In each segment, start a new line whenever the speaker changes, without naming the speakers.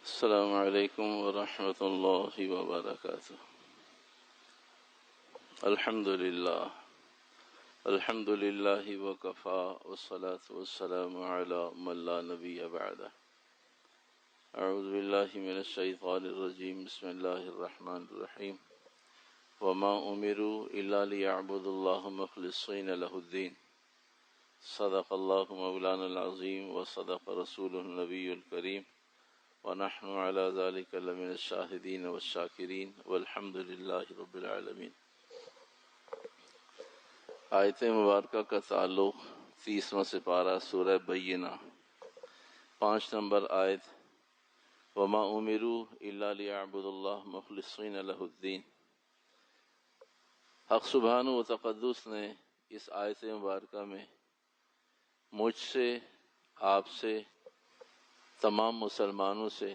السلام علیکم ورحمۃ اللہ وبرکاتہ۔ الحمد للہ وکفا والصلاة والسلام علی من لا نبی بعدہ۔ اعوذ باللہ من الشیطان الرجیم، بسم اللہ الرحمن الرحیم۔ وما امروا الا لیعبدوا اللہ مخلصین لہ الدین، صدق اللہ مولانا العظیم وصدق رسولہ النبی الکریم، ونحن على ذلك لمن الشاہدین والشاکرین والحمد للہ رب العالمین۔ آیت مبارکہ کا تعلق 30واں سپارہ سورہ بینہ 5 نمبر آیت، وما امروا الا لیعبدوا اللہ مخلصین لہ الدین۔ حق سبحانہ و تقدس نے اس آیت مبارکہ میں مجھ سے، آپ سے، تمام مسلمانوں سے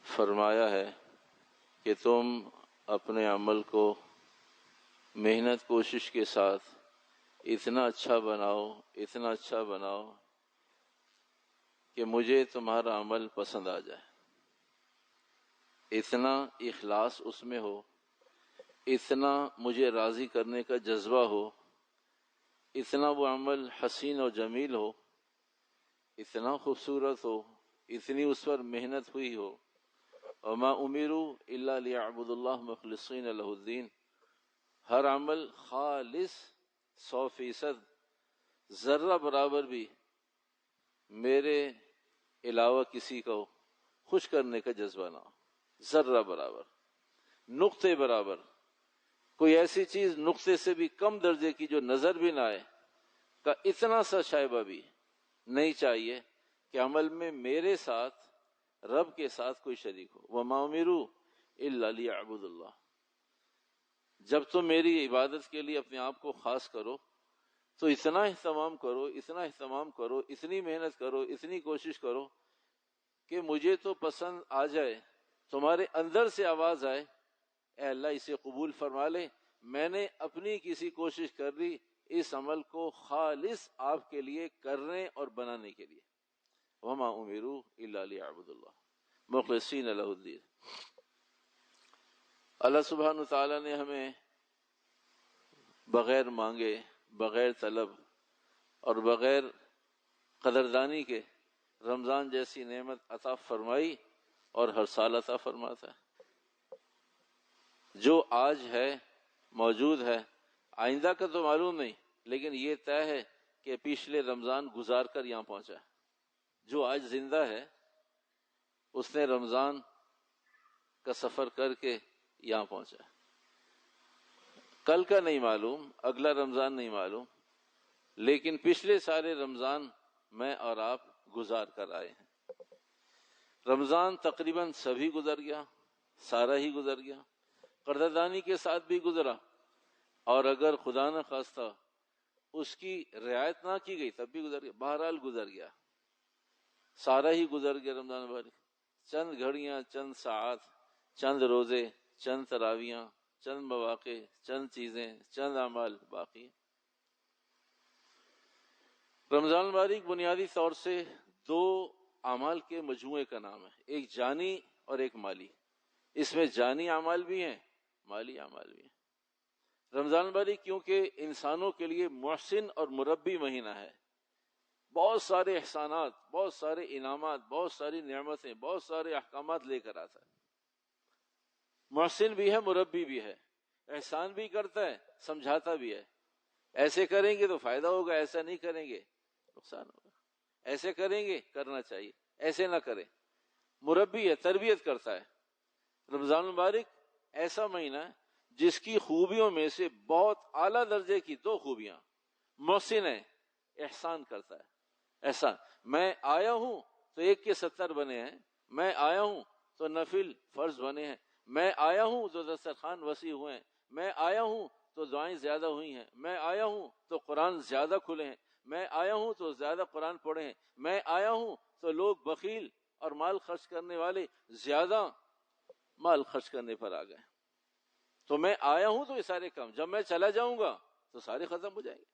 فرمایا ہے کہ تم اپنے عمل کو محنت کوشش کے ساتھ اتنا اچھا بناؤ کہ مجھے تمہارا عمل پسند آ جائے، اتنا اخلاص اس میں ہو، اتنا مجھے راضی کرنے کا جذبہ ہو، اتنا وہ عمل حسین و جمیل ہو، اتنا خوبصورت ہو، اتنی اس پر محنت ہوئی ہو۔ وما امروا الا لیعبدوا اللہ مخلصین لہ الدین، ہر عمل خالص 100% ذرہ برابر بھی میرے علاوہ کسی کو خوش کرنے کا جذبہ نہ ہو، ذرہ برابر، نقطے برابر، کوئی ایسی چیز نقطے سے بھی کم درجے کی جو نظر بھی نہ آئے کا اتنا سا شائبہ بھی نہیں چاہیے کہ عمل میں میرے ساتھ، رب کے ساتھ کوئی شریک ہو۔ وما امروا الا لیعبدوا اللہ، جب تم میری عبادت کے لیے اپنے آپ کو خاص کرو تو اتنا اہتمام کرو، اتنی محنت کرو، اتنی کوشش کرو کہ مجھے تو پسند آ جائے، تمہارے اندر سے آواز آئے، اے اللہ اسے قبول فرما لے، میں نے اپنی کسی کوشش کر لی اس عمل کو خالص آپ کے لیے کرنے اور بنانے کے لیے۔ وما امروا الا لیعبدوا اللہ مخلصین لہ الدین۔ اللہ سبحانہ تعالیٰ نے ہمیں بغیر مانگے، بغیر طلب اور بغیر قدردانی کے رمضان جیسی نعمت عطا فرمائی اور ہر سال عطا فرماتا ہے۔ جو آج ہے، موجود ہے، آئندہ کا تو معلوم نہیں، لیکن یہ طے ہے کہ پچھلے رمضان گزار کر یہاں پہنچا۔ جو آج زندہ ہے اس نے رمضان کا سفر کر کے یہاں پہنچا، کل کا نہیں معلوم، اگلا رمضان نہیں معلوم، لیکن پچھلے سارے رمضان میں اور آپ گزار کر آئے ہیں۔ رمضان تقریباً سبھی گزر گیا، سارا ہی گزر گیا، قدردانی کے ساتھ بھی گزرا، اور اگر خدا نہ خواستہ اس کی رعایت نہ کی گئی تب بھی گزر گیا، بہرحال گزر گیا، سارا ہی گزر گیا رمضان مبارک۔ چند گھڑیاں، چند ساعات، چند روزے، چند تراویاں، چند مواقع، چند چیزیں، چند اعمال باقی ہیں۔ رمضان مبارک بنیادی طور سے 2 اعمال کے مجموعے کا نام ہے، ایک جانی اور ایک مالی۔ اس میں جانی اعمال بھی ہیں، مالی اعمال بھی ہیں۔ رمضان مبارک کیونکہ انسانوں کے لیے محسن اور مربی مہینہ ہے، بہت سارے احسانات، بہت سارے انعامات، بہت ساری نعمتیں، بہت سارے احکامات لے کر آتا ہے۔ محسن بھی ہے، مربی بھی ہے، احسان بھی کرتا ہے، سمجھاتا بھی ہے۔ ایسے کریں گے تو فائدہ ہوگا، ایسا نہیں کریں گے نقصان ہوگا، ایسے کریں گے کرنا چاہیے، ایسے نہ کریں۔ مربی ہے، تربیت کرتا ہے۔ رمضان مبارک ایسا مہینہ ہے جس کی خوبیوں میں سے بہت اعلیٰ درجے کی 2 خوبیاں، محسن ہے، احسان کرتا ہے۔ احسان، میں آیا ہوں تو 1 کے 70 بنے ہیں، میں آیا ہوں تو نفل فرض بنے ہیں، میں آیا ہوں تو دسترخوان وسیع ہوئے ہیں، میں آیا ہوں تو دعائیں زیادہ ہوئی ہیں، میں آیا ہوں تو قرآن زیادہ کھلے ہیں، میں آیا ہوں تو زیادہ قرآن پڑھے ہیں، میں آیا ہوں تو لوگ بخیل اور مال خرچ کرنے والے زیادہ مال خرچ کرنے پر آ گئے۔ تو میں آیا ہوں تو یہ سارے کام، جب میں چلا جاؤں گا تو سارے ختم ہو جائیں گے۔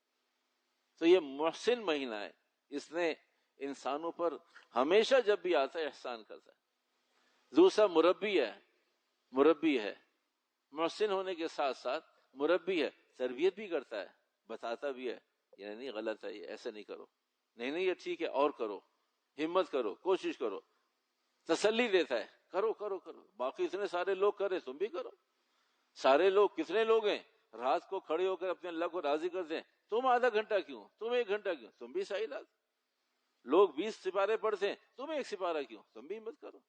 تو یہ محسن مہینہ ہے، اس نے انسانوں پر ہمیشہ جب بھی آتا ہے احسان کرتا ہے۔ دوسرا مربی ہے، محسن ہونے کے ساتھ ساتھ مربی ہے، تربیت بھی کرتا ہے، بتاتا بھی ہے یہ نہیں غلط ہے، یہ ایسا نہیں کرو، نہیں یہ ٹھیک ہے اور کرو، ہمت کرو، کوشش کرو، تسلی دیتا ہے، کرو کرو کرو، باقی اتنے سارے لوگ کرے تم بھی کرو۔ سارے لوگ کتنے لوگ ہیں رات کو کھڑے ہو کر اپنے اللہ کو راضی کرتے ہیں، تم آدھا گھنٹہ کیوں، تم 1 گھنٹہ کیوں، تم بھی صحیح رات۔ لوگ 20 سپارے پڑھتے ہیں، تم 1 سپارہ کیوں، تم بھی ہمت کرو۔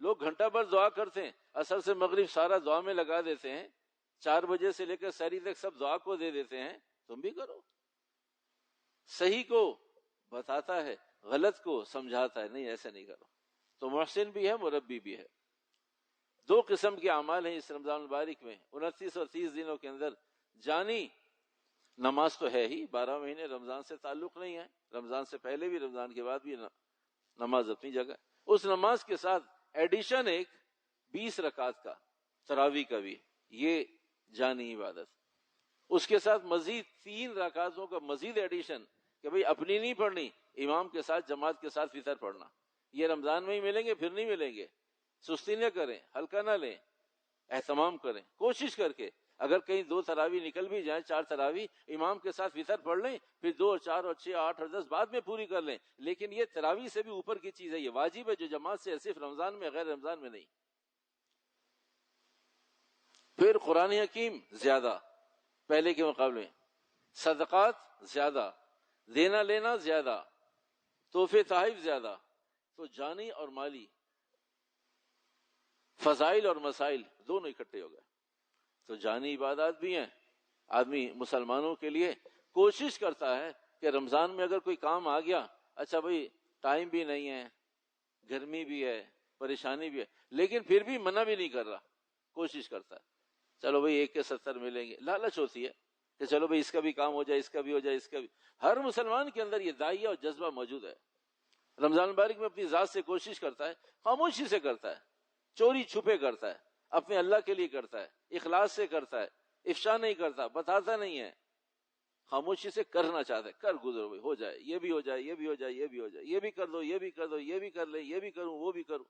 لوگ گھنٹہ بھر دعا کرتے ہیں، عصر سے مغرب سارا دعا میں لگا دیتے ہیں، 4 بجے سے لے کر سحری تک سب دعا کو دے دیتے ہیں، تم بھی کرو۔ صحیح کو بتاتا ہے، غلط کو سمجھاتا ہے، نہیں ایسا نہیں کرو۔ تو محسن بھی ہے، مربی بھی ہے۔ 2 قسم کے اعمال ہیں اس رمضان المبارک میں، 29 اور 30 دنوں کے اندر۔ جانی نماز تو ہے ہی، 12 مہینے رمضان سے تعلق نہیں ہے، رمضان سے پہلے بھی رمضان کے بعد بھی نماز اپنی جگہ۔ اس نماز کے ساتھ ایڈیشن ایک 20 رکعت کا تراویح کا بھی، یہ جانی عبادت۔ اس کے ساتھ مزید 3 رکعتوں کا مزید ایڈیشن کہ بھئی اپنی نہیں پڑھنی، امام کے ساتھ جماعت کے ساتھ فطر پڑھنا۔ یہ رمضان میں ہی ملیں گے، پھر نہیں ملیں گے۔ سستی نہ کریں، ہلکا نہ لیں، اہتمام کریں، کوشش کر کے اگر کہیں 2 تراویح نکل بھی جائیں، 4 تراویح امام کے ساتھ فطر پڑھ لیں، پھر 2 اور 4 اور 6 8 اور 10 بعد میں پوری کر لیں، لیکن یہ تراویح سے بھی اوپر کی چیز ہے، یہ واجب ہے جو جماعت سے، صرف رمضان میں، غیر رمضان میں نہیں۔ پھر قرآن حکیم زیادہ پہلے کے مقابلے میں، صدقات زیادہ، دینا لینا زیادہ، تحفے تحائف زیادہ۔ تو جانی اور مالی فضائل اور مسائل دونوں اکٹھے ہو گئے۔ تو جانی عبادات بھی ہیں، آدمی مسلمانوں کے لیے کوشش کرتا ہے کہ رمضان میں اگر کوئی کام آ گیا، اچھا بھئی ٹائم بھی نہیں ہے، گرمی بھی ہے، پریشانی بھی ہے، لیکن پھر بھی منع بھی نہیں کر رہا، کوشش کرتا ہے چلو بھئی 1 کے 70 ملیں گے۔ لالچ ہوتی ہے کہ چلو بھئی اس کا بھی کام ہو جائے، اس کا بھی ہو جائے، اس کا بھی۔ ہر مسلمان کے اندر یہ داعیہ اور جذبہ موجود ہے۔ رمضان مبارک میں اپنی ذات سے کوشش کرتا ہے، خاموشی سے کرتا ہے، چوری چھپے کرتا ہے، اپنے اللہ کے لیے کرتا ہے، اخلاص سے کرتا ہے، افشا نہیں کرتا، بتاتا نہیں ہے، خاموشی سے کرنا چاہتا ہے، کر گزرو بھائی، ہو جائے، یہ بھی ہو جائے، یہ بھی ہو جائے، یہ بھی ہو جائے، یہ بھی کر دو، یہ بھی کر دو، یہ بھی کر لے، یہ بھی کروں، وہ بھی کروں۔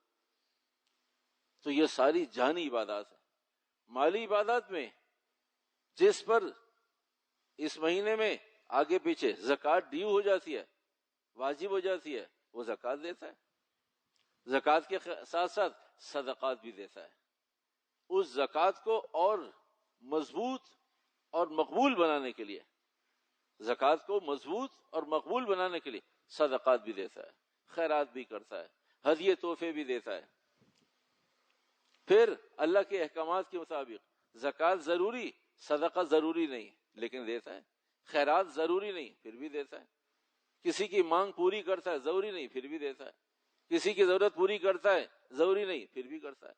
تو یہ ساری جانی عبادات ہیں۔ مالی عبادات میں جس پر اس مہینے میں آگے پیچھے زکوٰۃ ڈیو ہو جاتی ہے، واجب ہو جاتی ہے، وہ زکوٰۃ دیتا ہے، زکوٰۃ کے ساتھ ساتھ صدقات بھی دیتا ہے۔ اس زکوٰۃ کو اور مضبوط اور مقبول بنانے کے لیے، زکوٰۃ کو مضبوط اور مقبول بنانے کے لیے صدقات بھی دیتا ہے، خیرات بھی کرتا ہے، ہدیے تحفے بھی دیتا ہے۔ پھر اللہ کے احکامات کے مطابق زکوٰۃ ضروری، صدقہ ضروری نہیں، لیکن دیتا ہے۔ خیرات ضروری نہیں، پھر بھی دیتا ہے۔ کسی کی مانگ پوری کرتا ہے، ضروری نہیں، پھر بھی دیتا ہے۔ کسی کی ضرورت پوری کرتا ہے، ضروری نہیں، پھر بھی کرتا ہے۔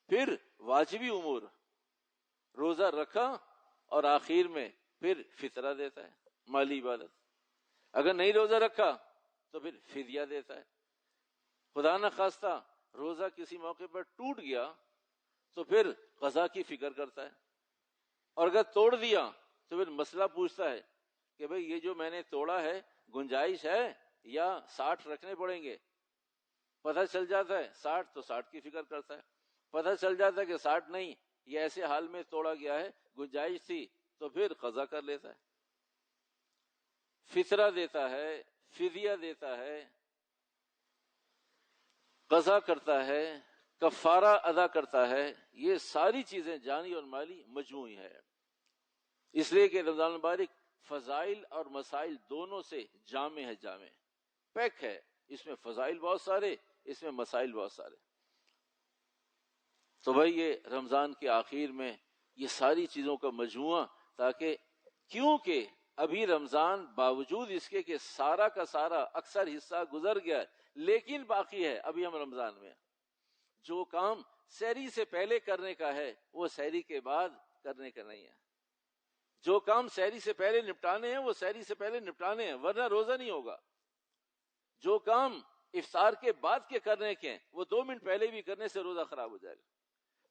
پھر واجبی امور، روزہ رکھا اور آخر میں پھر فطرہ دیتا ہے، مالی عبادت۔ اگر نہیں روزہ رکھا تو پھر فدیہ دیتا ہے۔ خدا نہ خواستہ روزہ کسی موقع پر ٹوٹ گیا تو پھر قضا کی فکر کرتا ہے، اور اگر توڑ دیا تو پھر مسئلہ پوچھتا ہے کہ بھئی یہ جو میں نے توڑا ہے گنجائش ہے یا 60 رکھنے پڑیں گے۔ پتہ چل جاتا ہے 60 تو 60 کی فکر کرتا ہے، پتہ چل جاتا ہے کہ 60 نہیں، یہ ایسے حال میں توڑا گیا ہے، گنجائش تھی، تو پھر قضا کر لیتا ہے، فطرہ دیتا ہے، فدیہ دیتا ہے، قضا کرتا ہے، کفارہ ادا کرتا ہے۔ یہ ساری چیزیں جانی اور مالی مجموعی ہے، اس لیے کہ رمضان مبارک فضائل اور مسائل دونوں سے جامع ہے، جامع پیک ہے۔ اس میں فضائل بہت سارے، اس میں مسائل بہت سارے۔ تو بھائی یہ رمضان کے آخر میں یہ ساری چیزوں کا مجموعہ، تاکہ کیونکہ ابھی رمضان باوجود اس کے کہ سارا کا سارا اکثر حصہ گزر گیا ہے، لیکن باقی ہے، ابھی ہم رمضان میں جو کام سحری سے پہلے کرنے کا ہے وہ سحری کے بعد کرنے کا نہیں ہے، جو کام سحری سے پہلے نپٹانے ہیں وہ سحری سے پہلے نپٹانے ہیں، ورنہ روزہ نہیں ہوگا۔ جو کام افطار کے بعد کے کرنے کے ہیں وہ 2 منٹ پہلے بھی کرنے سے روزہ خراب ہو جائے گا۔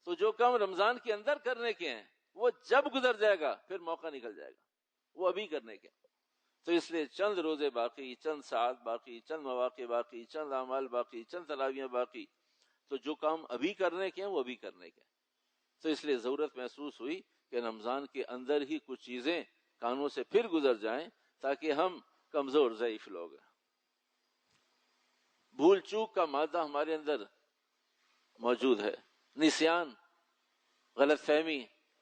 تو جو کام رمضان کے اندر کرنے کے ہیں وہ جب گزر جائے گا پھر موقع نکل جائے گا، وہ ابھی کرنے کے۔ تو اس لیے چند روزے باقی، چند ساعت باقی، چند مواقع باقی، چند اعمال باقی، چند تراویحیں باقی، تو جو کام ابھی کرنے کے ہیں وہ ابھی کرنے کے ہیں۔ تو اس لیے ضرورت محسوس ہوئی کہ رمضان کے اندر ہی کچھ چیزیں کانوں سے پھر گزر جائیں تاکہ ہم کمزور ضعیف لوگ ہیں۔ بھول چوک کا مادہ ہمارے اندر موجود ہے، نسیان، غلط فہمی،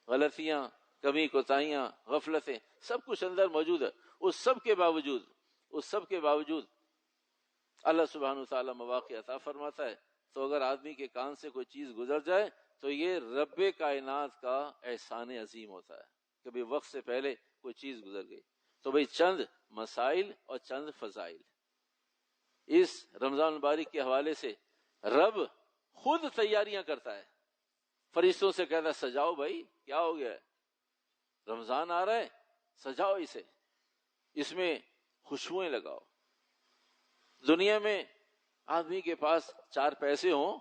غلطیاں، کمی کوتاہیاں، غفلتیں، سب کچھ اندر موجود ہے۔ اس سب کے باوجود اللہ سبحانہ وتعالیٰ مواقع عطا فرماتا ہے۔ تو اگر آدمی کے کان سے کوئی چیز گزر جائے تو یہ رب کائنات کا احسان عظیم ہوتا ہے کہ بھئی وقت سے پہلے کوئی چیز گزر گئی۔ تو بھئی چند مسائل اور چند فضائل اس رمضان المبارک کے حوالے سے رب خود تیاریاں کرتا ہے، فرشتوں سے کہتا ہے سجاؤ بھائی، کیا ہو گیا ہے، رمضان آ رہا ہے، سجاؤ اسے، اس میں خوشبوئیں لگاؤ۔ دنیا میں آدمی کے پاس 4 پیسے ہوں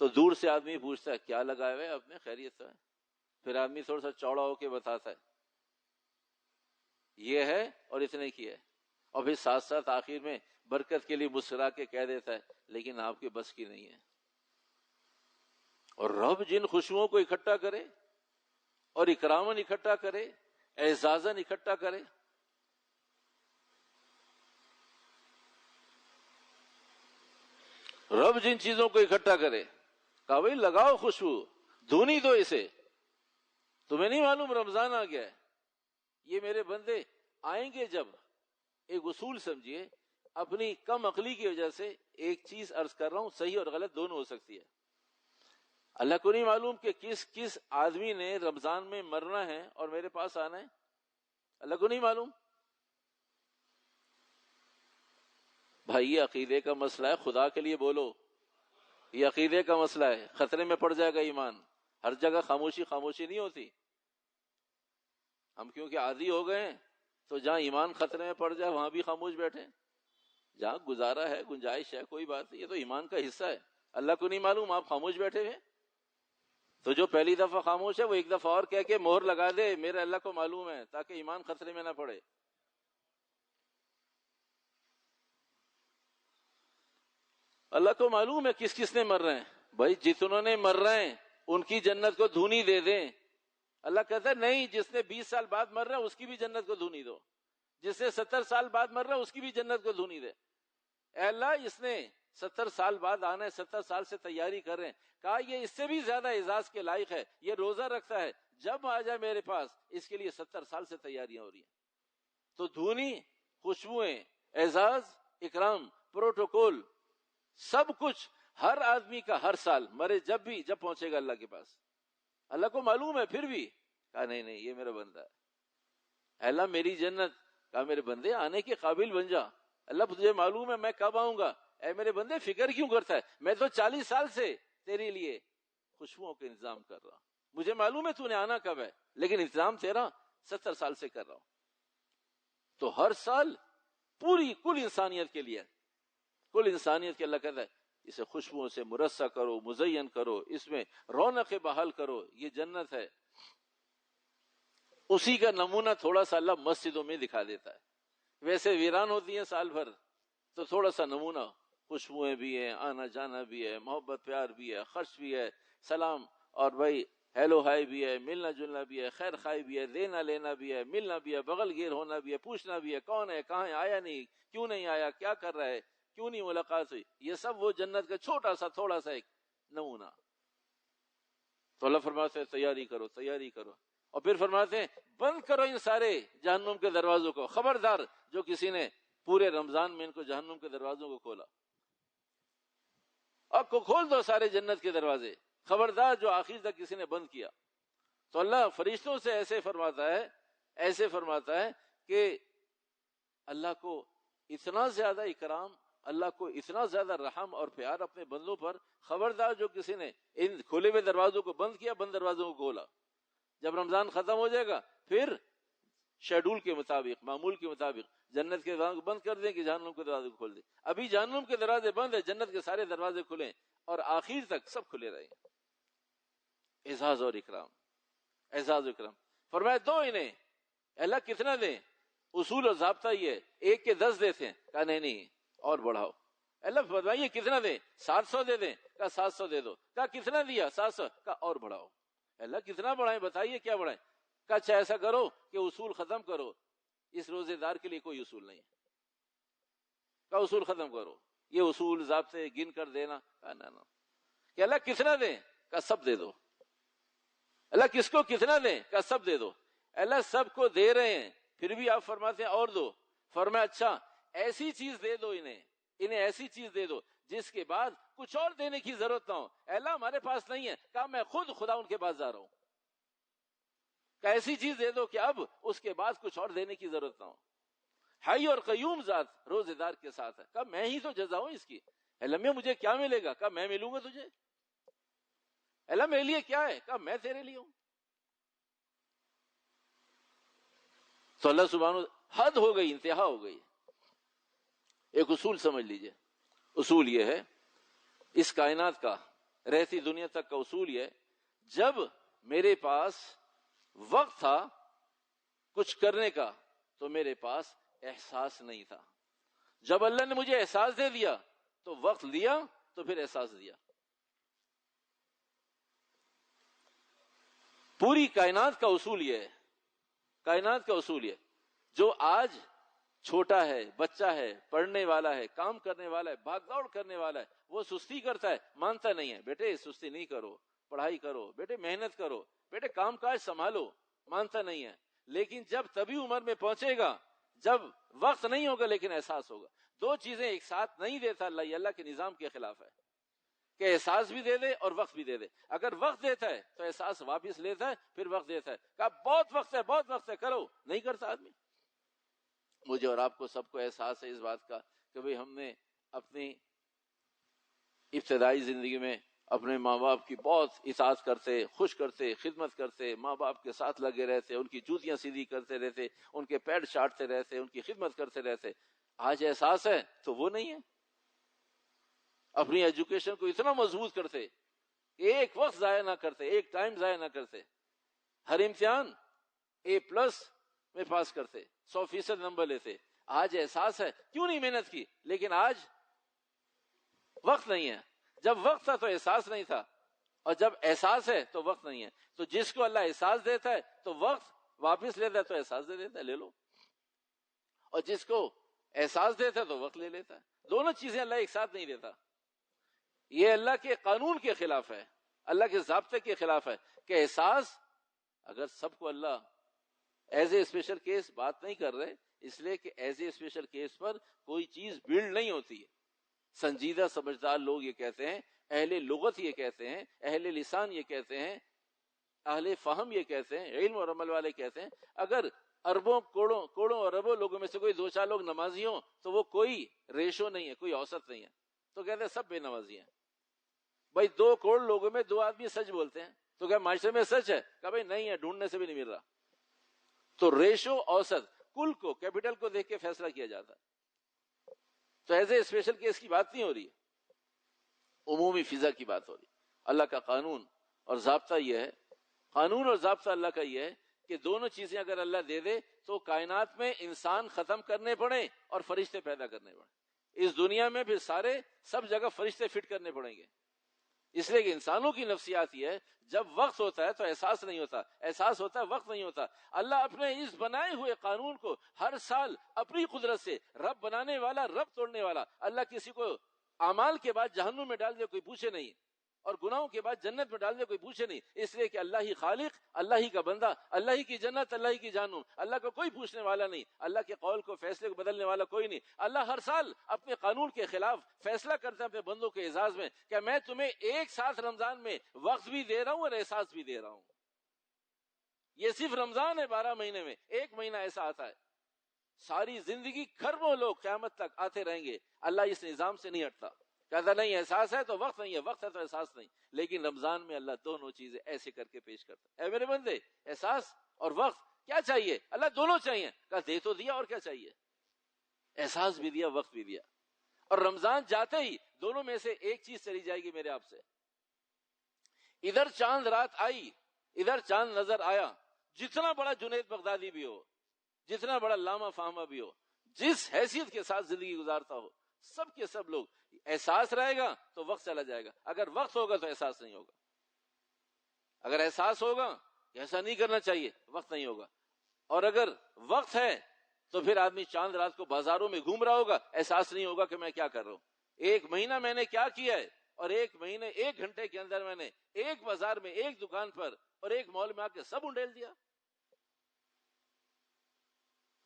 تو دور سے آدمی پوچھتا ہے کیا لگایا ہوا ہے آپ نے، خیریت سے ہے؟ پھر آدمی تھوڑا سا چوڑا ہو کے بتاتا ہے یہ ہے اور اتنے کی ہے، اور پھر ساتھ ساتھ آخر میں برکت کے لیے مسکرا کے کہہ دیتا ہے لیکن آپ کے بس کی نہیں ہے۔ اور رب جن خوشبوؤں کو اکٹھا کرے اور اکراماً اکٹھا کرے، اعزازاً اکٹھا کرے، رب جن چیزوں کو اکٹھا کرے، کہا بھائی لگاؤ خوشبو، دھونی دو اسے۔ تمہیں نہیں معلوم رمضان آ گیا ہے، یہ میرے بندے آئیں گے جب، ایک اصول سمجھیے، اپنی کم عقلی کی وجہ سے ایک چیز عرض کر رہا ہوں، صحیح اور غلط دونوں ہو سکتی ہے۔ اللہ کو نہیں معلوم کہ کس آدمی نے رمضان میں مرنا ہے اور میرے پاس آنا ہے، اللہ کو نہیں معلوم۔ بھائی یہ عقیدے کا مسئلہ ہے، خدا کے لیے بولو، یہ عقیدے کا مسئلہ ہے، خطرے میں پڑ جائے گا ایمان۔ ہر جگہ خاموشی نہیں ہوتی، ہم کیونکہ عادی ہو گئے ہیں تو جہاں ایمان خطرے میں پڑ جائے وہاں بھی خاموش بیٹھے، جہاں گزارا ہے، گنجائش ہے، کوئی بات نہیں، یہ تو ایمان کا حصہ ہے۔ اللہ کو نہیں معلوم آپ خاموش بیٹھے ہوئے، تو جو پہلی دفعہ خاموش ہے وہ ایک دفعہ اور کہہ کے مہر لگا دے میرے اللہ کو معلوم ہے، تاکہ ایمان خطرے میں نہ پڑے۔ اللہ کو معلوم ہے کس نے مر رہے ہیں، بھائی جتنوں نے مر رہے ہیں ان کی جنت کو دھونی دے دیں۔ اللہ کہتا ہے نہیں، جس نے 20 سال بعد مر رہا ہے اس کی بھی جنت کو دھونی دو، جس نے 70 سال بعد مر رہا ہے اس کی بھی جنت کو دھونی دے۔ اے اللہ اس نے 70 سال بعد آنا ہے، 70 سال سے تیاری کر رہے ہیں، کہا یہ اس سے بھی زیادہ اعزاز کے لائق ہے، یہ روزہ رکھتا ہے، جب آ جائے میرے پاس اس کے لیے 70 سال سے تیاریاں ہو رہی ہیں۔ تو دھونی، خوشبوئیں، اعزاز، اکرام، پروٹوکول، سب کچھ ہر آدمی کا ہر سال مرے جب پہنچے گا اللہ کے پاس۔ اللہ کو معلوم ہے، پھر بھی کہا نہیں یہ میرا بندہ ہے، اللہ میری جنت، کہا میرے بندے آنے کے قابل بن جا، اللہ تجھے معلوم ہے میں کب آؤں گا، اے میرے بندے فکر کیوں کرتا ہے، میں تو 40 سال سے تیرے لیے خوشبوؤں کا انتظام کر رہا ہوں، مجھے معلوم ہے تو نے آنا کب ہے، لیکن انتظام تیرا 70 سال سے کر رہا ہوں۔ تو ہر سال پوری کل انسانیت کے لیے، کل انسانیت کے اللہ کہتا ہے اسے خوشبوؤں سے مرصع کرو، مزین کرو، اس میں رونق بحال کرو، یہ جنت ہے۔ اسی کا نمونہ تھوڑا سا اللہ مسجدوں میں دکھا دیتا ہے، ویسے ویران ہوتی ہیں سال بھر، تو تھوڑا سا نمونہ، خوشبوئیں بھی ہیں، آنا جانا بھی ہے، محبت پیار بھی ہے، خرچ بھی ہے، سلام اور بھائی ہیلو ہائی بھی ہے، ملنا جلنا بھی ہے، خیر خائی بھی ہے، دینا لینا بھی ہے، ملنا بھی ہے، بغل گیر ہونا بھی ہے، پوچھنا بھی ہے کون ہے، کہاں ہے، آیا نہیں، کیوں نہیں آیا، کیا کر رہا ہے، کیوں نہیں ملاقات ہوئی، یہ سب وہ جنت کا چھوٹا سا تھوڑا سا ایک نمونہ۔ تو اللہ فرماتے ہیں تیاری کرو، تیاری کرو، اور پھر فرماتے ہیں بند کرو ان سارے جہنم کے دروازوں کو، خبردار جو کسی نے پورے رمضان میں ان کو جہنم کے دروازوں کو کھولا، اب کو کھول دو سارے جنت کے دروازے، خبردار جو آخر تک کسی نے بند کیا۔ تو اللہ فرشتوں سے ایسے فرماتا ہے کہ اللہ کو اتنا زیادہ اکرام، اللہ کو اتنا زیادہ رحم اور پیار اپنے بندوں پر، خبردار جو کسی نے ان کھولے ہوئے دروازوں کو بند کیا، بند دروازوں کو کھولا۔ جب رمضان ختم ہو جائے گا پھر شیڈول کے مطابق، معمول کے مطابق جنت کے دروازے بند کر دیں کہ جہنم کے دروازے کھول دیں۔ ابھی جہنم کے دروازے بند ہیں، جنت کے سارے دروازے کھلیں اور آخر تک سب کھلے رہیں۔ اعزاز اور اکرام، اعزاز و اکرام۔ فرمایا دو انہیں، اللہ کتنا دیں، اصول اور ضابطہ یہ ہے، ایک کے 10 دیتے ہیں، کہا نہیں اور بڑھاؤ۔ اللہ بتائیے کتنا دیں؟ 700 دے دیں، کہا 700 دے دو، کہا کتنا دیا؟ 700، کہا اور بڑھاؤ۔ اللہ کتنا بڑھائیں بتائیے، کیا بڑھائیں؟ کہا اچھا ایسا کرو کہ اصول ختم کرو، اس روزے دار کے لیے کوئی اصول نہیں ہے، کہا اصول ختم کرو، یہ اصول ضابطے گن کر دینا، کہا نہ کہ اللہ کتنا دیں؟ کہا سب دے دو۔ اللہ کس کو کتنا دیں؟ کہا سب دے دو۔ اللہ سب کو دے رہے ہیں، پھر بھی آپ فرماتے ہیں اور دو۔ فرمایا اچھا ایسی چیز دے دو انہیں ایسی چیز دے دو جس کے بعد کچھ اور دینے کی ضرورت نہ ہو۔ اللہ ہمارے پاس نہیں ہے، کہا میں خود خدا ان کے پاس جا رہا ہوں، کہ ایسی چیز دے دو کہ اب اس کے بعد کچھ اور دینے کی ضرورت نہ ہو۔ حی اور قیوم ذات روزے دار کے ساتھ ہے، کہا میں ہی تو جزا ہوں اس کی۔ اللہ میں مجھے کیا ملے گا؟ کہا میں ملوں گا تجھے۔ اللہ میرے لیے کیا ہے؟ کہا میں تیرے لیے ہوں۔ تو اللہ سبحانہ حد ہو گئی، انتہا ہو گئی۔ ایک اصول سمجھ لیجئے، اصول یہ ہے اس کائنات کا، رہتی دنیا تک کا اصول یہ ہے، جب میرے پاس وقت تھا کچھ کرنے کا تو میرے پاس احساس نہیں تھا۔ جب اللہ نے مجھے احساس دے دیا تو وقت لیا تو پھر احساس دیا۔ پوری کائنات کا اصول یہ ہے، کائنات کا اصول یہ، جو آج چھوٹا ہے، بچہ ہے، پڑھنے والا ہے، کام کرنے والا ہے، بھاگ دوڑ کرنے والا ہے، وہ سستی کرتا ہے، مانتا نہیں ہے، بیٹے سستی نہیں کرو، پڑھائی کرو، بیٹے محنت کرو، بیٹے کام کاج سنبھالو، مانتا نہیں ہے۔ لیکن جب تبھی عمر میں پہنچے گا جب وقت نہیں ہوگا لیکن احساس ہوگا۔ دو چیزیں ایک ساتھ نہیں دیتا اللہ، یہ اللہ کے نظام کے خلاف ہے کہ احساس بھی دے دے اور وقت بھی دے دے۔ اگر وقت دیتا ہے تو احساس واپس لیتا ہے، پھر وقت دیتا ہے، کہا بہت وقت ہے کرو، نہیں کرتا آدمی۔ مجھے اور آپ کو سب کو احساس ہے اس بات کا کہ بھئی ہم نے اپنی ابتدائی زندگی میں اپنے ماں باپ کی بہت اطاعت کرتے، خوش کرتے، خدمت کرتے، ماں باپ کے ساتھ لگے رہتے، ان کی جوتیاں سیدھی کرتے رہتے، ان کے پیر چاٹتے رہتے، ان کی خدمت کرتے رہتے۔ آج احساس ہے تو وہ نہیں ہے۔ اپنی ایجوکیشن کو اتنا مضبوط کرتے، ایک وقت ضائع نہ کرتے، ایک ٹائم ضائع نہ کرتے، ہر امتحان A+ میں پاس کرتے، 100% نمبر لیتے۔ آج احساس ہے کیوں نہیں محنت کی، لیکن آج وقت نہیں ہے۔ جب وقت تھا تو احساس نہیں تھا، اور جب احساس ہے تو وقت نہیں ہے۔ تو جس کو اللہ احساس دیتا ہے تو وقت واپس لیتا ہے تو احساس دے دیتا ہے، لے لو، اور جس کو احساس دیتا ہے تو وقت لے لیتا ہے۔ دونوں چیزیں اللہ ایک ساتھ نہیں دیتا۔ یہ اللہ کے قانون کے خلاف ہے، اللہ کے ضابطے کے خلاف ہے کہ احساس، اگر سب کو اللہ ایز اے اسپیشل کیس بات نہیں کر رہے، اس لیے کہ ایز اے اسپیشل کیس پر کوئی چیز بلڈ نہیں ہوتی ہے۔ سنجیدہ سمجھدار لوگ یہ کہتے ہیں، اہل لغت یہ کہتے ہیں، اہل لسان یہ کہتے ہیں، اہل فہم یہ کہتے ہیں، علم اور عمل والے کہتے ہیں، اگر اربوں کوڑوں اور اربوں لوگوں میں سے کوئی 2-4 لوگ نمازی ہوں تو وہ کوئی ریشو نہیں ہے، کوئی اوسط نہیں ہے، تو کہتے ہیں سب بے نمازی ہیں۔ بھائی 2 کروڑ لوگوں میں 2 آدمی سچ بولتے ہیں تو کیا معاشرے میں سچ ہے؟ کہ بھائی نہیں ہے، ڈھونڈنے سے بھی نہیں مل رہا۔ تو ریشو، اوسط، کل کو، کیپٹل کو دیکھ کے فیصلہ کیا جاتا ہے۔ تو ایز اے اسپیشل کیس کی بات نہیں ہو رہی، عمومی فضا کی بات ہو رہی۔ اللہ کا قانون اور ضابطہ یہ ہے، قانون اور ضابطہ اللہ کا یہ ہے کہ دونوں چیزیں اگر اللہ دے دے تو کائنات میں انسان ختم کرنے پڑیں اور فرشتے پیدا کرنے پڑیں۔ اس دنیا میں پھر سب جگہ فرشتے فٹ کرنے پڑیں گے، اس لیے کہ انسانوں کی نفسیات یہ ہے، جب وقت ہوتا ہے تو احساس نہیں ہوتا، احساس ہوتا ہے وقت نہیں ہوتا۔ اللہ اپنے اس بنائے ہوئے قانون کو ہر سال اپنی قدرت سے، رب بنانے والا، رب توڑنے والا، اللہ کسی کو اعمال کے بعد جہنم میں ڈال دے کوئی پوچھے نہیں، اور گناہوں کے بعد جنت میں ڈال دے کوئی پوچھے نہیں، اس لیے کہ اللہ ہی خالق، اللہ ہی کا بندہ، اللہ ہی کی جنت، اللہ ہی کی جہنم، اللہ کو کوئی پوچھنے والا نہیں، اللہ کے قول کو، فیصلے کو بدلنے والا کوئی نہیں۔ اللہ ہر سال اپنے قانون کے خلاف فیصلہ کرتا ہے اپنے بندوں کے اعزاز میں کہ میں تمہیں ایک ساتھ رمضان میں وقت بھی دے رہا ہوں اور احساس بھی دے رہا ہوں۔ یہ صرف رمضان ہے، 12 مہینے میں 1 مہینہ ایسا آتا ہے، ساری زندگی کھربوں لوگ قیامت تک آتے رہیں گے۔ اللہ اس نظام سے نہیں ہٹتا، کہتا نہیں احساس ہے تو وقت نہیں ہے، وقت ہے تو احساس نہیں۔ لیکن رمضان میں اللہ دونوں چیزیں ایسے کر کے پیش کرتا ہے۔ اے میرے بندے، احساس اور وقت کیا چاہیے؟ اللہ دونوں چاہیے، کہا دے تو دیا، اور کیا چاہیے؟ احساس بھی دیا، وقت بھی دیا۔ اور رمضان جاتے ہی دونوں میں سے ایک چیز چلی جائے گی میرے آپ سے۔ ادھر چاند رات آئی، ادھر چاند نظر آیا، جتنا بڑا جنید بغدادی بھی ہو، جتنا بڑا لاما فاہمہ بھی ہو، جس حیثیت کے ساتھ زندگی گزارتا ہو، سب کے سب لوگ، احساس رہے گا تو وقت چلا جائے گا، اگر وقت ہوگا تو احساس نہیں ہوگا، اگر احساس ہوگا کہ ایسا نہیں کرنا چاہیے، وقت نہیں ہوگا، اور اگر وقت ہے تو پھر آدمی چاند رات کو بازاروں میں گھوم رہا ہوگا، احساس نہیں ہوگا کہ میں کیا کر رہا ہوں، ایک مہینہ میں نے کیا کیا ہے، اور ایک مہینے 1 گھنٹے کے اندر میں نے ایک بازار میں، ایک دکان پر اور ایک مال میں آ کے سب انڈیل دیا۔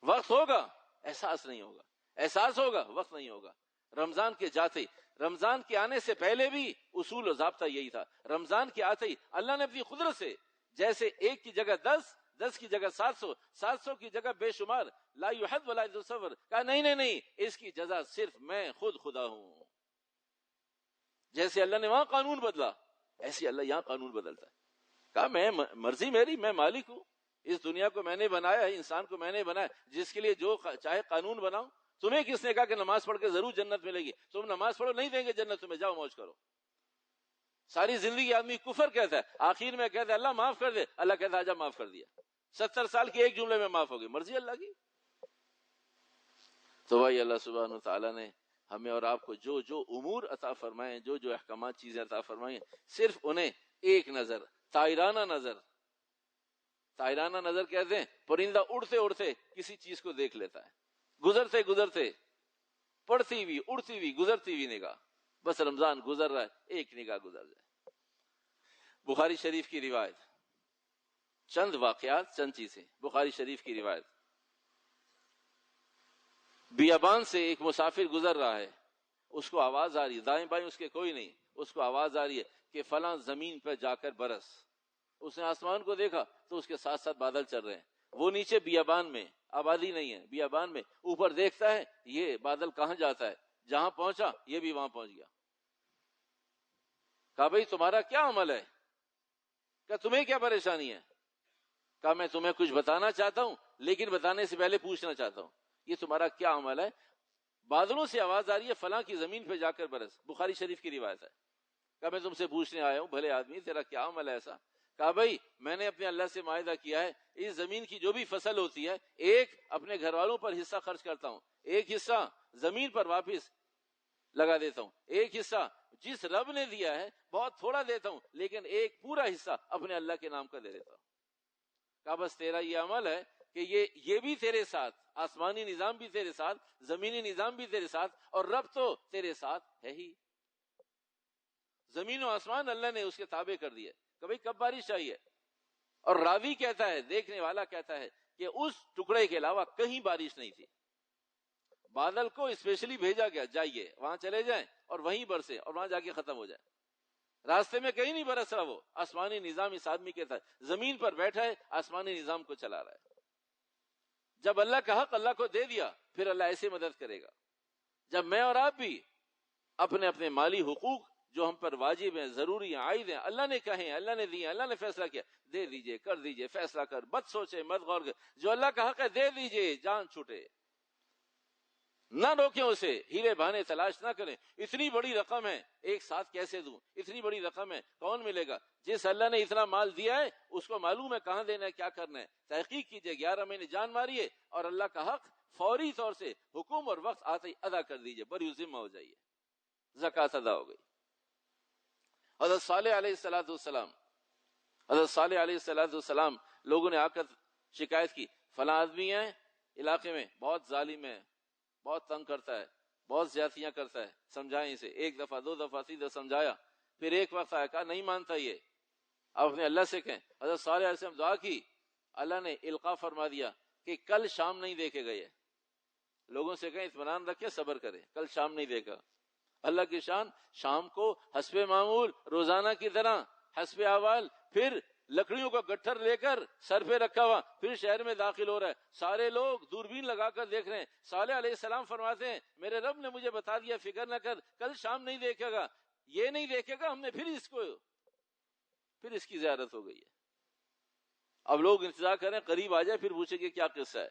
وقت ہوگا احساس نہیں ہوگا، احساس ہوگا وقت نہیں ہوگا۔ رمضان کے جاتے، رمضان کے آنے سے پہلے بھی اصول و ضابطہ یہی تھا، رمضان کے آتے ہی اللہ نے اپنی قدرت سے جیسے 1 کی جگہ 10، 10 کی جگہ 700، 700 کی جگہ بے شمار، لا یحد ولا یتصور، کہا نہیں، اس کی جزا صرف میں خود خدا ہوں۔ جیسے اللہ نے وہاں قانون بدلا، ایسے اللہ یہاں قانون بدلتا ہے۔ کہا میں مرضی میری، میں مالک ہوں، اس دنیا کو میں نے بنایا ہے، انسان کو میں نے بنایا، جس کے لیے جو چاہے قانون بناؤں۔ تمہیں کس نے کہا کہ نماز پڑھ کے ضرور جنت ملے گی؟ تم نماز پڑھو، نہیں دیں گے جنت تمہیں، جاؤ موج کرو۔ ساری زندگی آدمی کفر کہتا ہے، آخر میں کہتا ہے اللہ معاف کر دے، اللہ کہتا ہے آجا معاف کر دیا، 70 سال کی ایک جملے میں معاف ہوگی، مرضی اللہ کی۔ تو بھائی اللہ سبحانہ تعالیٰ نے ہمیں اور آپ کو جو جو امور عطا فرمائے، جو جو احکامات چیزیں عطا فرمائیں، صرف انہیں ایک نظر، طائرانہ نظر، طائرانہ نظر کہتے ہیں پرندہ اڑتے اڑتے کسی چیز کو دیکھ لیتا ہے، گزرتے گزرتے، پڑتی ہوئی، اڑتی ہوئی، گزرتی ہوئی نگاہ، بس رمضان گزر رہا ہے، ایک نگاہ گزر جائے۔ بخاری شریف کی روایت، چند واقعات، چند چیزیں، بخاری شریف کی روایت، بیابان سے ایک مسافر گزر رہا ہے، اس کو آواز آ رہی ہے، دائیں بائیں اس کے کوئی نہیں، اس کو آواز آ رہی ہے کہ فلاں زمین پہ جا کر برس۔ اس نے آسمان کو دیکھا تو اس کے ساتھ ساتھ بادل چل رہے ہیں، وہ نیچے بیابان میں، آبادی نہیں ہے، بیابان میں، اوپر دیکھتا ہے یہ بادل کہاں جاتا ہے، جہاں پہنچا یہ بھی وہاں پہنچ گیا۔ کہا بھئی تمہارا کیا عمل ہے؟ کہ تمہیں کیا پریشانی ہے؟ کہا میں تمہیں کچھ بتانا چاہتا ہوں، لیکن بتانے سے پہلے پوچھنا چاہتا ہوں، یہ تمہارا کیا عمل ہے؟ بادلوں سے آواز آ رہی ہے فلاں کی زمین پہ جا کر برس، بخاری شریف کی روایت ہے۔ کہا میں تم سے پوچھنے آیا ہوں بھلے آدمی، تیرا کیا عمل ہے ایسا؟ کہا بھائی میں نے اپنے اللہ سے معاہدہ کیا ہے، اس زمین کی جو بھی فصل ہوتی ہے، ایک اپنے گھر والوں پر حصہ خرچ کرتا ہوں، ایک حصہ زمین پر واپس لگا دیتا ہوں، ایک حصہ جس رب نے دیا ہے بہت تھوڑا دیتا ہوں، لیکن ایک پورا حصہ اپنے اللہ کے نام کا دے دیتا ہوں۔ کہا بس تیرا یہ عمل ہے کہ یہ بھی تیرے ساتھ، آسمانی نظام بھی تیرے ساتھ، زمینی نظام بھی تیرے ساتھ، اور رب تو تیرے ساتھ ہے ہی۔ زمین و آسمان اللہ نے اس کے تابع کر دیے، کبھی کب بارش چاہیے، اور راوی کہتا ہے، دیکھنے والا کہتا ہے کہ اس ٹکڑے کے علاوہ کہیں بارش نہیں تھی، بادل کو اسپیشلی بھیجا گیا، جائیے وہاں چلے جائیں اور وہیں برسے اور وہاں جا کے ختم ہو جائے، راستے میں کہیں نہیں برس رہا، وہ آسمانی نظام اس آدمی کے تحت زمین پر بیٹھا ہے، آسمانی نظام کو چلا رہا ہے۔ جب اللہ کا حق اللہ کو دے دیا پھر اللہ ایسے مدد کرے گا۔ جب میں اور آپ بھی اپنے اپنے مالی حقوق جو ہم پر واجب ہیں، ضروری ہیں، عائد ہیں، اللہ نے کہے، اللہ نے دیے، اللہ نے فیصلہ کیا، دے دیجئے، کر دیجئے، فیصلہ کر، مت سوچے، مت غور کر، جو اللہ کا حق ہے دے دیجئے، جان چھوٹے، نہ روکیں اسے، ہیلے بہانے تلاش نہ کریں۔ اتنی بڑی رقم ہے ایک ساتھ کیسے دوں، اتنی بڑی رقم ہے کون ملے گا؟ جس اللہ نے اتنا مال دیا ہے اس کو معلوم ہے کہاں دینا ہے، کیا کرنا ہے، تحقیق کیجئے، 11 مہینے جان ماریے اور اللہ کا حق فوری طور سے حکم اور وقت آتے ہی ادا کر دیجئے، بری ذمہ ہو جائیے، زکوٰۃ ادا ہو گئی۔ حضرت صالح علیہ السلام، حضرت صالح علیہ السلام، لوگوں نے آ کر شکایت کی، فلاں آدمی ہے علاقے میں بہت ظالم ہے، بہت تنگ کرتا ہے، بہت زیادتیاں کرتا ہے، سمجھائیں اسے، 1 دفعہ 2 دفعہ سیدھا سمجھایا، پھر ایک وقت آیا، کہا نہیں مانتا یہ، آپ اپنے اللہ سے کہیں۔ حضرت صالح علیہ السلام دعا کی، اللہ نے القاء فرما دیا کہ کل شام نہیں دیکھے گئے، لوگوں سے کہیں اطمینان رکھے، صبر کرے، کل شام نہیں دیکھا۔ اللہ کی شان، شام کو حسب معمول روزانہ کی طرح حسب احوال، پھر لکڑیوں کا گٹھر لے کر سر پہ رکھا ہوا، پھر شہر میں داخل ہو رہا ہے، سارے لوگ دوربین لگا کر دیکھ رہے ہیں۔ صالح علیہ السلام فرماتے ہیں میرے رب نے مجھے بتا دیا، فکر نہ کر، کل شام نہیں دیکھے گا، یہ نہیں دیکھے گا، ہم نے پھر اس کی زیارت ہو گئی ہے۔ اب لوگ انتظار کریں قریب آ جائے پھر پوچھیں کہ کیا قصہ ہے۔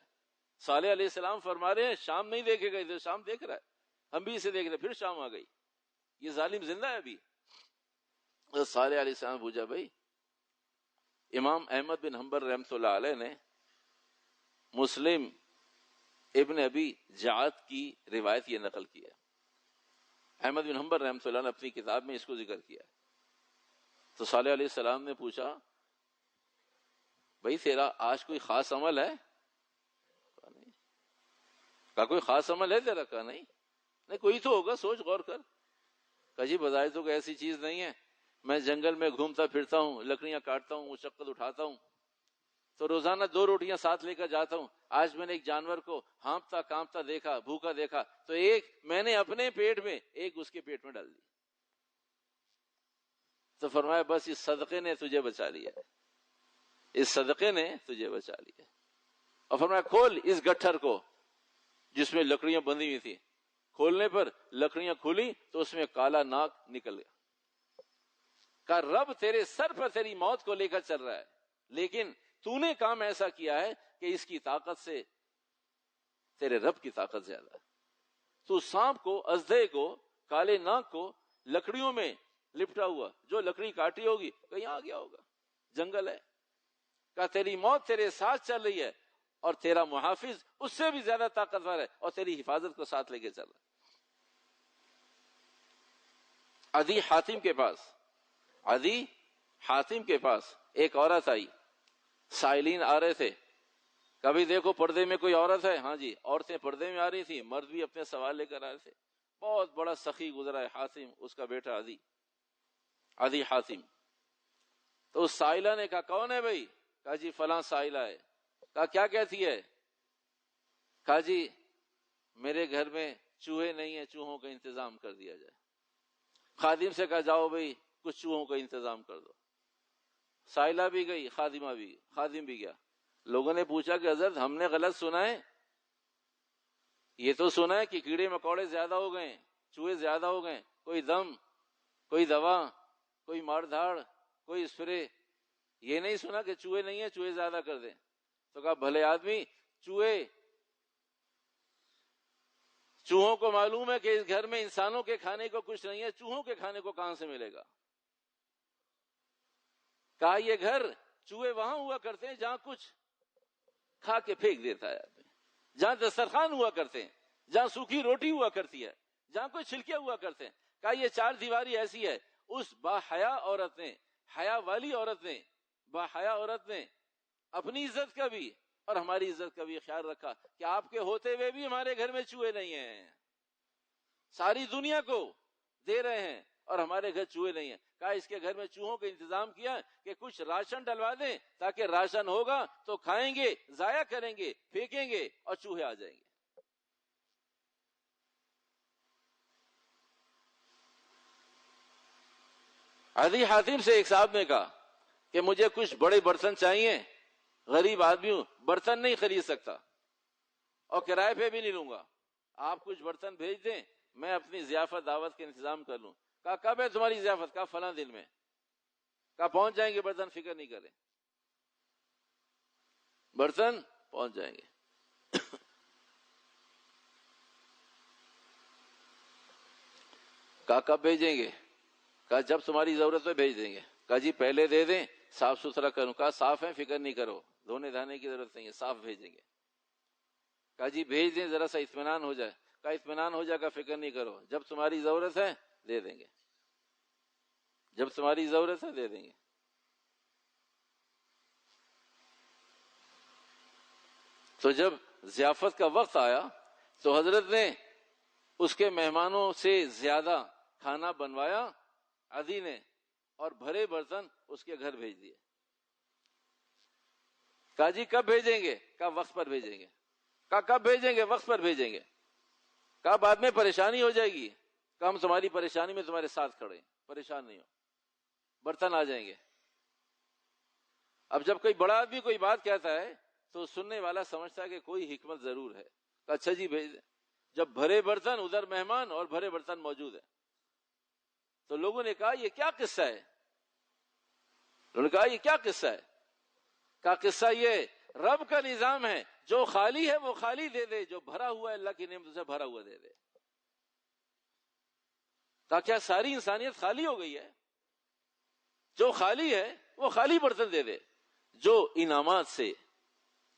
صالح علیہ السلام فرما رہے ہیں شام نہیں دیکھے گا، ادھر شام دیکھ رہا ہے، ہم بھی اسے دیکھ رہے ہیں، پھر شام آ گئی، یہ ظالم زندہ ہے ابھی۔ صالح علیہ السلام پوچھا بھائی، امام احمد بن حنبل رحمۃ اللہ علیہ نے مسلم ابن ابی جعد کی روایت یہ نقل کی ہے. احمد بن حنبل رحمۃ اللہ نے اپنی کتاب میں اس کو ذکر کیا ہے. تو صالح علیہ السلام نے پوچھا بھائی تیرا آج کوئی خاص عمل ہے؟ کہا نہیں. کہا کوئی خاص عمل ہے تیرا؟ کہا نہیں. نہیں کوئی تو ہوگا، سوچ غور کر. کہا جی بظاہر تو کوئی ایسی چیز نہیں ہے، میں جنگل میں گھومتا پھرتا ہوں، لکڑیاں کاٹتا ہوں، مشقت اٹھاتا ہوں، تو روزانہ 2 روٹیاں ساتھ لے کر جاتا ہوں. آج میں نے ایک جانور کو ہانپتا کانپتا دیکھا، بھوکا دیکھا، تو ایک میں نے اپنے پیٹ میں، ایک اس کے پیٹ میں ڈال دی. تو فرمایا بس اس صدقے نے تجھے بچا لیا، اس صدقے نے تجھے بچا لیا. اور فرمایا کھول اس گٹھر کو جس میں لکڑیاں بندھی ہوئی تھی. کھولنے پر لکڑیاں کھولی تو اس میں کالا ناگ نکل گیا. کہا رب تیرے سر پر تیری موت کو لے کر چل رہا ہے، لیکن تو نے کام ایسا کیا ہے کہ اس کی طاقت سے تیرے رب کی طاقت زیادہ ہے. تو سانپ کو، اژدھے کو، کالے ناگ کو لکڑیوں میں لپٹا ہوا، جو لکڑی کاٹی ہوگی کہیں آ گیا ہوگا، جنگل ہے. کہا تیری موت تیرے ساتھ چل رہی ہے اور تیرا محافظ اس سے بھی زیادہ طاقتور ہے اور تیری حفاظت کو ساتھ لے کے چل رہا ہے. عدی حاتم کے پاس ایک عورت آئی. سائلین آ رہے تھے، کبھی دیکھو پردے میں کوئی عورت ہے، ہاں جی عورتیں پردے میں آ رہی تھی، مرد بھی اپنے سوال لے کر آ رہے تھے. بہت بڑا سخی گزرا ہے حاتم، اس کا بیٹا عدی حاتم. تو اس سائلہ نے کہا کون ہے بھائی؟ کہا جی فلاں سائلہ ہے. کہا کیا کہتی ہے؟ کہا جی میرے گھر میں چوہے نہیں ہیں، چوہوں کا انتظام کر دیا جائے. خادم سے کہا جاؤ بھائی کچھ چوہوں کا انتظام کر دو. سائلہ بھی گئی، خادم بھی گیا. لوگوں نے پوچھا کہ حضرت ہم نے غلط سنا ہے؟ یہ تو سنا ہے کہ کیڑے مکوڑے زیادہ ہو گئے، چوہے زیادہ ہو گئے، کوئی دم، کوئی دوا، کوئی مار دھاڑ، کوئی اسپرے. یہ نہیں سنا کہ چوہے نہیں ہیں، چوہے زیادہ کر دیں. تو کہا بھلے آدمی، چوہوں کو معلوم ہے کہ اس گھر میں انسانوں کے کھانے کو کچھ نہیں ہے، چوہوں کے کھانے کو کہاں سے ملے گا؟ کہا یہ گھر چوہے وہاں ہوا کرتے ہیں جہاں کچھ کھا کے پھینک دیتا ہے آدمی، جہاں دسترخوان ہوا کرتے ہیں، جہاں سوکھی روٹی ہوا کرتی ہے، جہاں کوئی چھلکے ہوا کرتے ہیں. کہا یہ 4 دیواری ایسی ہے. اس باحیا عورت نے، حیا والی عورت نے، باحیا عورت نے اپنی عزت کا بھی اور ہماری عزت کا بھی خیال رکھا کہ آپ کے ہوتے ہوئے بھی ہمارے گھر میں چوہے نہیں ہیں. ساری دنیا کو دے رہے ہیں اور ہمارے گھر چوہے نہیں ہیں. کہا اس کے گھر میں چوہوں کا انتظام کیا کہ کچھ راشن ڈلوا دیں تاکہ راشن ہوگا تو کھائیں گے، ضائع کریں گے، پھینکیں گے اور چوہے آ جائیں گے. عدی حاتم سے ایک صاحب نے کہا کہ مجھے کچھ بڑے برتن چاہیے، غریب آدمی ہوں، برتن نہیں خرید سکتا اور کرائے پہ بھی نہیں لوں گا، آپ کچھ برتن بھیج دیں، میں اپنی ضیافت دعوت کے انتظام کر لوں. کہا کب ہے تمہاری ضیافت؟ کہا فلاں دن میں. کہا پہنچ جائیں گے برتن، فکر نہیں کریں، برتن پہنچ جائیں گے. کہا کب بھیجیں گے؟ کہا جب تمہاری ضرورت ہے بھیج دیں گے. کہا جی پہلے دے دیں، صاف ستھرا کروں. کہا صاف ہے، فکر نہیں کرو، دھونے دھانے کی ضرورت نہیں ہے، صاف بھیجیں گے. کہا جی بھیج دیں، ذرا سا اطمینان ہو جائے. کہا اطمینان ہو جائے گا، فکر نہیں کرو، جب تمہاری ضرورت ہے دے دیں گے، جب تمہاری ضرورت ہے دے دیں گے. تو جب ضیافت کا وقت آیا تو حضرت نے اس کے مہمانوں سے زیادہ کھانا بنوایا عدی نے اور بھرے برتن اس کے گھر بھیج دیے. کہا جی کب بھیجیں گے؟ کہا وقت پر بھیجیں گے. کہا کب بھیجیں گے؟ وقت پر بھیجیں گے. کہا بعد میں پریشانی ہو جائے گی. کہا ہم تمہاری پریشانی میں تمہارے ساتھ کھڑے ہیں، پریشان نہیں ہو، برتن آ جائیں گے. اب جب کوئی بڑا آدمی کوئی بات کہتا ہے تو سننے والا سمجھتا ہے کہ کوئی حکمت ضرور ہے. کہا اچھا جی بھیج دیں. جب بھرے برتن، ادھر مہمان اور بھرے برتن موجود ہیں، تو لوگوں نے کہا یہ کیا قصہ ہے؟ انہوں نے کہا یہ کیا قصہ ہے؟ کہا قصہ یہ رب کا نظام ہے، جو خالی ہے وہ خالی دے دے، جو بھرا ہوا ہے اللہ کی نعمت سے بھرا ہوا دے دے. کہا کیا ساری انسانیت خالی ہو گئی ہے؟ جو خالی ہے وہ خالی برتن دے دے، جو انعامات سے،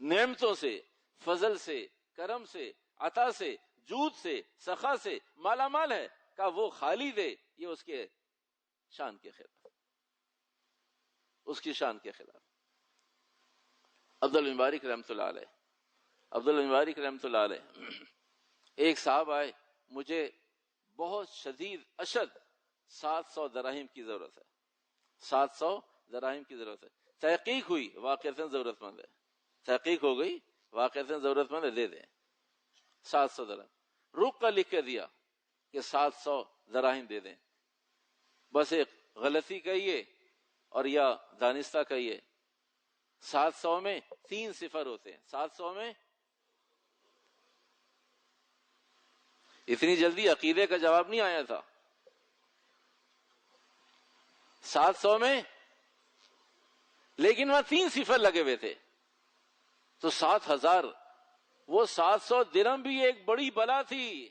نعمتوں سے، فضل سے، کرم سے، عطا سے، جود سے، سخا سے مالا مال ہے، کہ وہ خالی دے، یہ اس کے شان کے خلاف، اس کی شان کے خلاف۔ عبداللہ مبارک رحمۃ اللہ علیہ، عبداللہ مبارک رحمۃ اللہ علیہ، ایک صاحب آئے، مجھے بہت شدید اشد 700 دراہم کی ضرورت ہے، 700 دراہم کی ضرورت ہے۔ تحقیق ہوئی واقعتاً ضرورت مند ہے، تحقیق ہو گئی واقعتاً ضرورت مند ہے، دے دیں 700 درہم۔ رک کا لکھ کے دیا کہ 700 دراہم دے دیں، بس ایک غلطی کہیے اور یا دانستہ کہیے، 700 میں 3 صفر ہوتے ہیں، 700 میں اتنی جلدی عقیدے کا جواب نہیں آیا تھا، 700 میں لیکن وہاں 3 صفر لگے ہوئے تھے، تو 7000، وہ 700 درہم بھی ایک بڑی بلا تھی،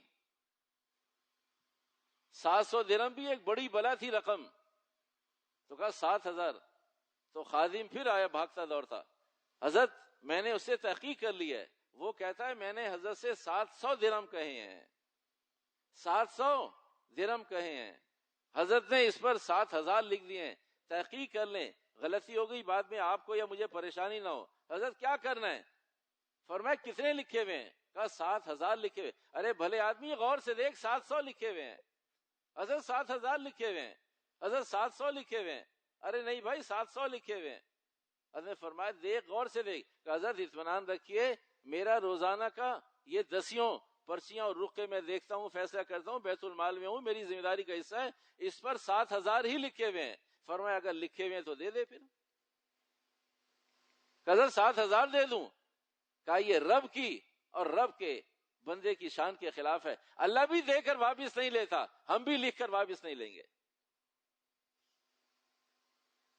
700 درہم بھی ایک بڑی بلا تھی رقم، تو کہا 7000، تو خادم پھر آیا بھاگتا دوڑتا، حضرت میں نے اس سے تحقیق کر لی ہے، وہ کہتا ہے میں نے حضرت سے 700 درہم کہے ہیں، 700 درہم کہے ہیں، حضرت نے اس پر 7000 لکھ دیے ہیں، تحقیق کر لیں، غلطی ہو گئی بعد میں آپ کو یا مجھے پریشانی نہ ہو، حضرت کیا کرنا ہے؟ فرمایا کتنے لکھے ہوئے ہیں؟ کہا 7000 لکھے ہوئے۔ ارے بھلے آدمی غور سے دیکھ، 700 لکھے ہوئے ہیں، حضرت 7000 لکھے ہوئے ہیں، حضرت 700 لکھے ہوئے ہیں، ارے نہیں بھائی 700 لکھے ہوئے ہیں۔ حضرت نے فرمایا دیکھ، غور سے دیکھ، کہ حضرت اطمینان رکھیے، میرا روزانہ کا یہ دسیوں پرچیاں اور رقے میں دیکھتا ہوں، فیصلہ کرتا ہوں، بیت المال میں ہوں، میری ذمہ داری کا حصہ ہے، اس پر 7000 ہی لکھے ہوئے ہیں۔ فرمایا اگر لکھے ہوئے ہیں تو دے دے پھر۔ کہ حضرت 7000 دے دوں؟ کہا یہ رب کی اور رب کے بندے کی شان کے خلاف ہے، اللہ بھی دے کر واپس نہیں لیتا، ہم بھی لکھ کر واپس نہیں لیں گے۔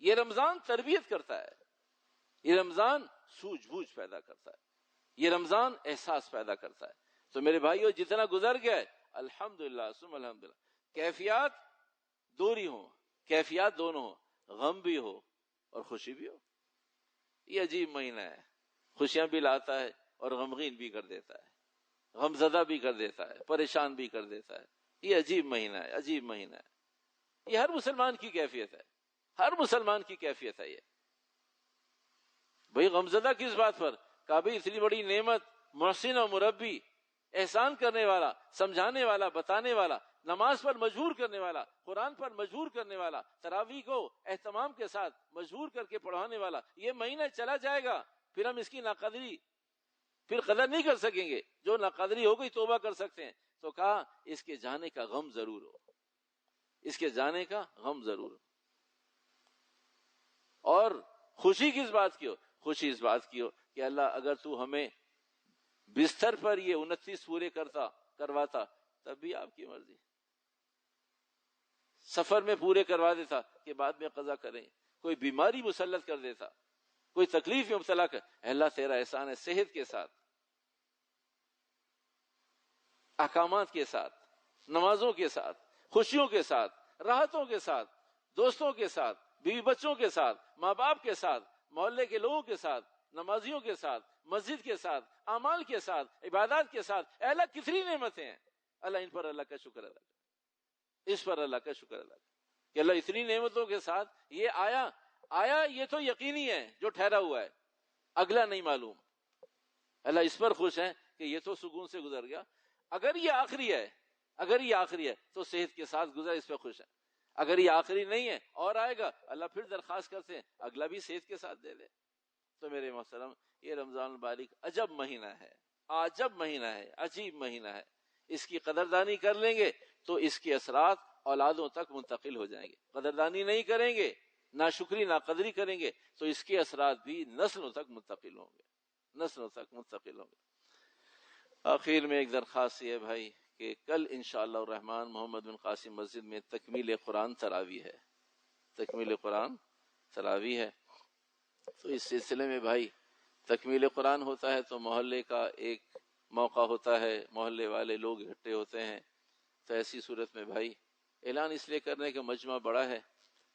یہ رمضان تربیت کرتا ہے، یہ رمضان سوجھ بوجھ پیدا کرتا ہے، یہ رمضان احساس پیدا کرتا ہے۔ تو میرے بھائیو جتنا گزر گیا ہے الحمدللہ ثم الحمدللہ، کیفیات دوری ہوں، کیفیات دونوں ہوں، غم بھی ہو اور خوشی بھی ہو۔ یہ عجیب مہینہ ہے، خوشیاں بھی لاتا ہے اور غمگین بھی کر دیتا ہے، غم زدہ بھی کر دیتا ہے، پریشان بھی کر دیتا ہے۔ یہ عجیب مہینہ ہے، عجیب مہینہ ہے، یہ ہر مسلمان کی کیفیت ہے، ہر مسلمان کی کیفیت ہے۔ یہ بھئی غمزدہ کس بات پر؟ کہ بھئی اتنی بڑی نعمت، محسن و مربی، احسان کرنے والا، سمجھانے والا، بتانے والا، نماز پر مجبور کرنے والا، قرآن پر مجبور کرنے والا، تراویح کو اہتمام کے ساتھ مجبور کر کے پڑھانے والا، یہ مہینہ چلا جائے گا، پھر ہم اس کی ناقدری، پھر قدر نہیں کر سکیں گے۔ جو ناقدری ہو گئی توبہ کر سکتے ہیں۔ تو کہا اس کے جانے کا غم ضرور ہو، اس کے جانے کا غم ضرور ہو۔ اور خوشی کس بات کی ہو؟ خوشی اس بات کی ہو کہ اللہ اگر تو ہمیں بستر پر یہ 29 پورے کرواتا تب بھی آپ کی مرضی، سفر میں پورے کروا دیتا کہ بعد میں قضا کریں، کوئی بیماری مسلط کر دیتا، کوئی تکلیف میں مبتلا کر، اللہ تیرا احسان ہے، صحت کے ساتھ، احکامات کے ساتھ، نمازوں کے ساتھ، خوشیوں کے ساتھ، راحتوں کے ساتھ، دوستوں کے ساتھ، بیوی بچوں کے ساتھ، ماں باپ کے ساتھ، محلے کے لوگوں کے ساتھ، نمازیوں کے ساتھ، مسجد کے ساتھ، اعمال کے ساتھ، عبادات کے ساتھ۔ اے اللہ کتنی نعمتیں ہیں، اللہ ان پر اللہ کا شکر ادا کر، اس پر اللہ کا شکر ادا کر کہ اللہ اتنی نعمتوں کے ساتھ یہ آیا یہ تو یقینی ہے جو ٹھہرا ہوا ہے، اگلا نہیں معلوم۔ اللہ اس پر خوش ہے کہ یہ تو سکون سے گزر گیا، اگر یہ آخری ہے تو صحت کے ساتھ گزر، اس پہ خوش ہے۔ اگر یہ آخری نہیں ہے اور آئے گا، اللہ پھر درخواست کرتے ہیں اگلا بھی صحت کے ساتھ دے دے۔ تو میرے محترم یہ رمضان المبارک عجب مہینہ ہے، عجب مہینہ ہے، عجیب مہینہ ہے۔ اس کی قدردانی کر لیں گے تو اس کے اثرات اولادوں تک منتقل ہو جائیں گے، قدردانی نہیں کریں گے، ناشکری ناقدری کریں گے تو اس کے اثرات بھی نسلوں تک منتقل ہوں گے، نسلوں تک منتقل ہوں گے۔ آخر میں ایک درخواست یہ ہے بھائی کہ کل انشاءاللہ الرحمن محمد بن قاسم مسجد میں تکمیل قرآن تراویح ہے، تکمیل قرآن تراویح ہے۔ تو اس سلسلے میں بھائی تکمیل قرآن ہوتا ہے تو محلے کا ایک موقع ہوتا ہے، محلے والے لوگ اکٹھے ہوتے ہیں، تو ایسی صورت میں بھائی اعلان اس لیے کرنے کا مجمع بڑا ہے،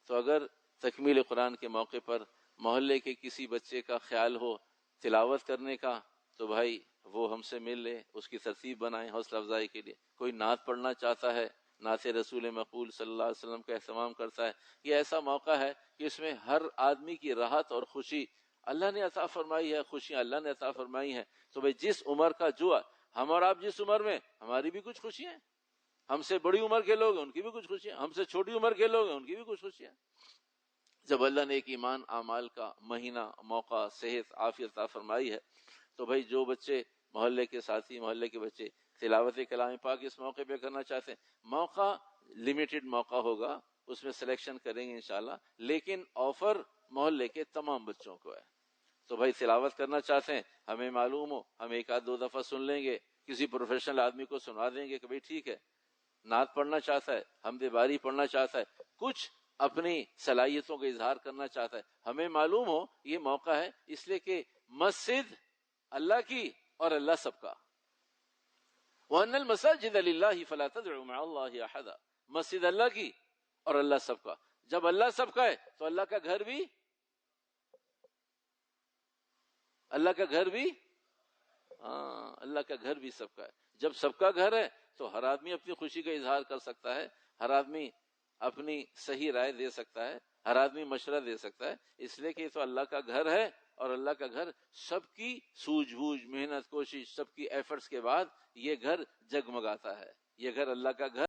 تو اگر تکمیل قرآن کے موقع پر محلے کے کسی بچے کا خیال ہو تلاوت کرنے کا تو بھائی وہ ہم سے مل لے، اس کی ترتیب بنائیں حوصلہ افزائی کے لیے۔ کوئی نعت پڑھنا چاہتا ہے، نعت رسول مقبول صلی اللہ علیہ وسلم کا اہتمام کرتا ہے، یہ ایسا موقع ہے کہ اس میں ہر آدمی کی راحت اور خوشی اللہ نے عطا فرمائی ہے، خوشیاں اللہ نے عطا فرمائی ہیں۔ تو بھئی جس عمر کا جو ہم اور آپ جس عمر میں، ہماری بھی کچھ خوشیاں ہیں، ہم سے بڑی عمر کے لوگ ہیں ان کی بھی کچھ خوشیاں، ہم سے چھوٹی عمر کے لوگ ہیں ان کی بھی کچھ خوشیاں۔ جب اللہ نے ایک ایمان اعمال کا مہینہ، موقع، صحت، عافیت عطا فرمائی ہے، تو بھائی جو بچے محلے کے ساتھی، محلے کے بچے تلاوت کلام پاک اس موقع پہ کرنا چاہتے ہیں، موقع لمیٹڈ موقع ہوگا، اس میں سلیکشن کریں گے انشاءاللہ، لیکن آفر محلے کے تمام بچوں کو ہے۔ تو بھائی تلاوت کرنا چاہتے ہیں، ہمیں معلوم ہو، ہم ایک آدھ دو دفعہ سن لیں گے، کسی پروفیشنل آدمی کو سنا دیں گے کہ بھائی ٹھیک ہے، نعت پڑھنا چاہتا ہے، حمد باری پڑھنا چاہتا ہے، کچھ اپنی صلاحیتوں کا اظہار کرنا چاہتا ہے، ہمیں معلوم ہو یہ موقع ہے، اس لیے کہ مسجد اللہ کی اور اللہ سب کا، وَأَنَّ الْمَسَاجِدَ لِلَّهِ فَلَا تَدْعُوا مَعَ اللَّهِ أَحَدًا، مسجد اللہ کی اور اللہ سب کا۔ جب اللہ سب کا ہے تو اللہ کا گھر بھی، اللہ کا گھر بھی، ہاں اللہ کا گھر بھی سب کا ہے۔ جب سب کا گھر ہے تو ہر آدمی اپنی خوشی کا اظہار کر سکتا ہے، ہر آدمی اپنی صحیح رائے دے سکتا ہے، ہر آدمی مشورہ دے سکتا ہے، اس لیے کہ یہ تو اللہ کا گھر ہے، اور اللہ کا گھر سب کی سوجھ بوجھ، محنت، کوشش، سب کی ایفرٹس کے بعد یہ گھر جگمگاتا ہے، یہ گھر اللہ کا گھر